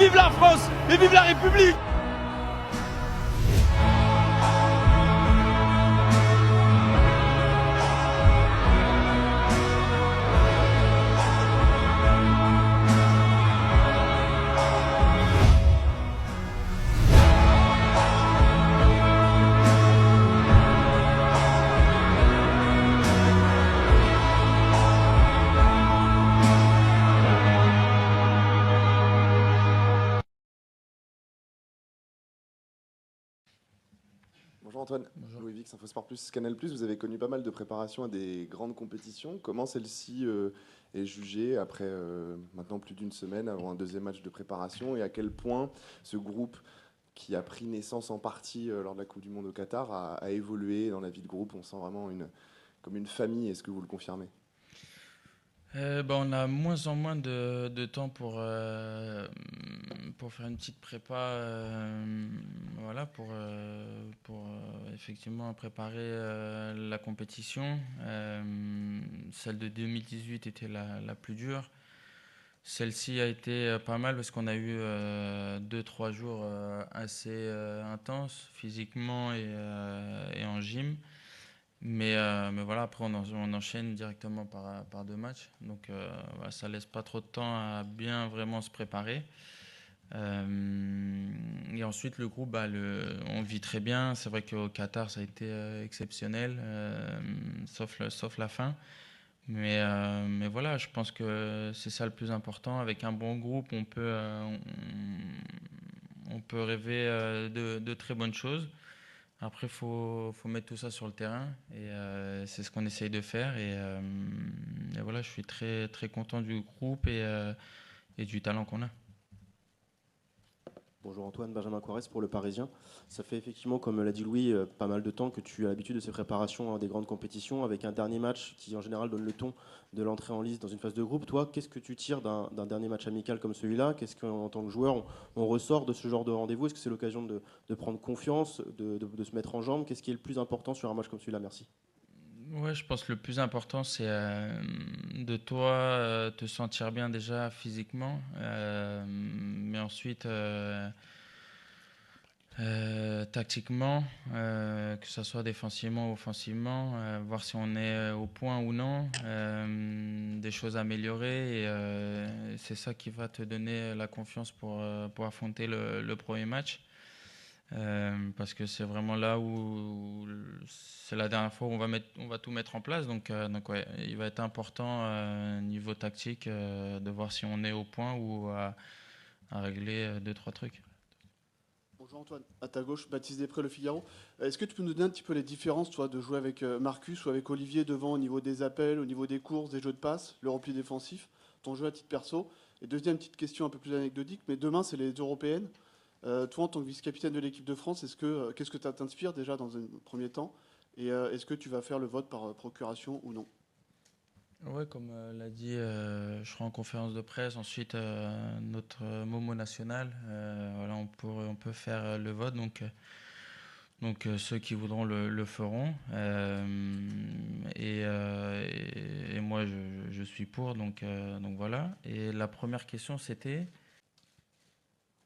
Vive la France et vive la République! Bonjour Antoine, Bonjour. Louis Vix, Infosport Plus, Canal Plus, vous avez connu pas mal de préparations à des grandes compétitions. Comment celle-ci est jugée après maintenant plus d'une semaine avant un deuxième match de préparation et à quel point ce groupe qui a pris naissance en partie lors de la Coupe du Monde au Qatar a évolué dans la vie de groupe? On sent vraiment comme une famille, est-ce que vous le confirmez? On a moins en moins de temps pour faire une petite prépa, voilà, pour effectivement préparer la compétition. Celle de 2018 était la plus dure. Celle-ci a été pas mal parce qu'on a eu 2-3 jours assez intenses physiquement et en gym. Mais voilà, après on enchaîne directement par deux matchs. Donc voilà, ça laisse pas trop de temps à bien vraiment se préparer. Et ensuite le groupe, on vit très bien. C'est vrai qu'au Qatar ça a été exceptionnel, sauf la fin. Mais voilà, je pense que c'est ça le plus important. Avec un bon groupe, on peut rêver de très bonnes choses. Après, faut mettre tout ça sur le terrain et c'est ce qu'on essaye de faire. Et voilà, je suis très, très content du groupe et du talent qu'on a. Bonjour Antoine, Benjamin Quarès pour Le Parisien. Ça fait effectivement, comme l'a dit Louis, pas mal de temps que tu as l'habitude de ces préparations à des grandes compétitions avec un dernier match qui en général donne le ton de l'entrée en lice dans une phase de groupe. Toi, qu'est-ce que tu tires d'un dernier match amical comme celui-là? Qu'est-ce qu'en tant que joueur, on ressort de ce genre de rendez-vous? Est-ce que c'est l'occasion de prendre confiance, de se mettre en jambes? Qu'est-ce qui est le plus important sur un match comme celui-là? Merci. Ouais, je pense que le plus important, c'est de toi te sentir bien déjà physiquement, mais ensuite tactiquement, que ce soit défensivement ou offensivement, voir si on est au point ou non, des choses à améliorer. Et c'est ça qui va te donner la confiance pour affronter le premier match. Parce que c'est vraiment là où c'est la dernière fois où on va tout mettre en place. Donc ouais, il va être important niveau tactique de voir si on est au point ou à régler deux, trois trucs. Bonjour Antoine, à ta gauche, Baptiste Després, Le Figaro. Est-ce que tu peux nous donner un petit peu les différences, toi, de jouer avec Marcus ou avec Olivier devant au niveau des appels, au niveau des courses, des jeux de passe, le repli défensif, ton jeu à titre perso? Et deuxième petite question un peu plus anecdotique, mais demain c'est les Européennes. Toi, en tant que vice-capitaine de l'équipe de France, qu'est-ce que ça t'inspire déjà dans un premier temps? Et est-ce que tu vas faire le vote par procuration ou non? Ouais, comme l'a dit, je serai en conférence de presse. Ensuite, notre Momo national, voilà, on peut faire le vote. Donc ceux qui voudront le feront. Et moi, je suis pour. Donc voilà. Et la première question, c'était.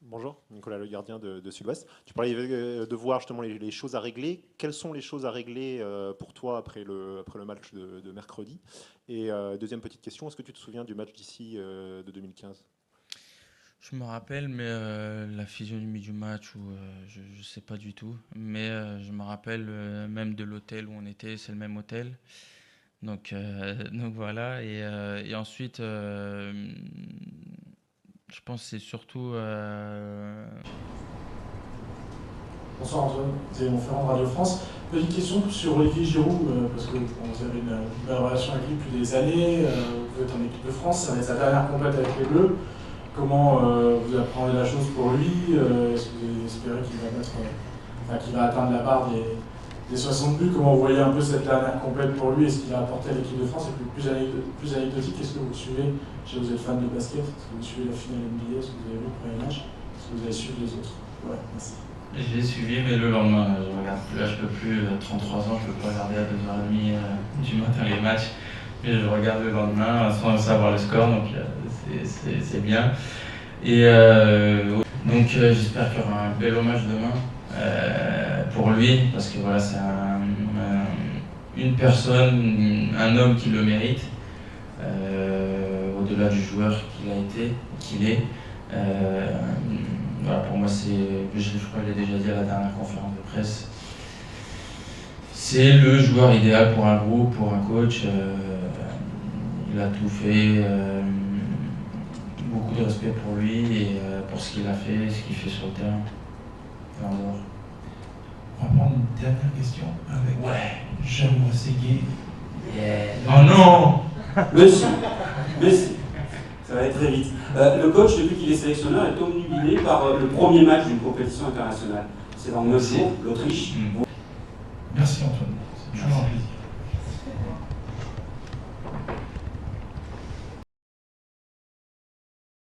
Bonjour, Nicolas Le Gardien de Sud-Ouest. Tu parlais de voir justement les choses à régler. Quelles sont les choses à régler pour toi après le match de mercredi? Et deuxième petite question, est-ce que tu te souviens du match d'ici de 2015? Je me rappelle, mais la physionomie du match, je ne sais pas du tout. Mais je me rappelle même de l'hôtel où on était, c'est le même hôtel. Donc voilà. Et ensuite, je pense que c'est surtout. Bonsoir Antoine, c'est Montferrand de Radio France. Petite question sur Olivier Giroud, parce que vous avez une belle relation avec lui depuis des années, vous êtes en équipe de France, ça va être sa dernière compète avec les Bleus. Comment vous apprenez la chose pour lui? Est-ce que vous espérez qu'il va atteindre la barre des 60 buts? Comment vous voyez un peu cette dernière compète pour lui? Est-ce qu'il a apporté à l'équipe de France? Et puis plus anecdotique, est-ce que vous suivez, je sais que vous êtes fan de basket, est-ce que vous suivez la finale NBA, est-ce que vous avez vu le premier match? Est-ce que vous avez suivi les autres? Ouais, merci. Je l'ai suivi, mais le lendemain, je regarde plus. Là, je peux plus, 33 ans, je peux pas regarder à 2h30 du matin les matchs. Mais je regarde le lendemain sans savoir le score, donc c'est bien. Et donc j'espère qu'il y aura un bel hommage demain pour lui, parce que voilà, c'est une personne, un homme qui le mérite, au-delà du joueur qu'il a été, qu'il est. Voilà, pour moi, je crois que je l'ai déjà dit à la dernière conférence de presse, c'est le joueur idéal pour un groupe, pour un coach. Il a tout fait. Beaucoup de respect pour lui et pour ce qu'il a fait, ce qu'il fait sur le terrain. On va prendre une dernière question avec Jean Seguier. Oh non! Monsieur, ça va être très vite. Le coach, depuis qu'il est sélectionneur, est omnubilé par le premier match d'une compétition internationale. C'est dans 9 jours, l'Autriche.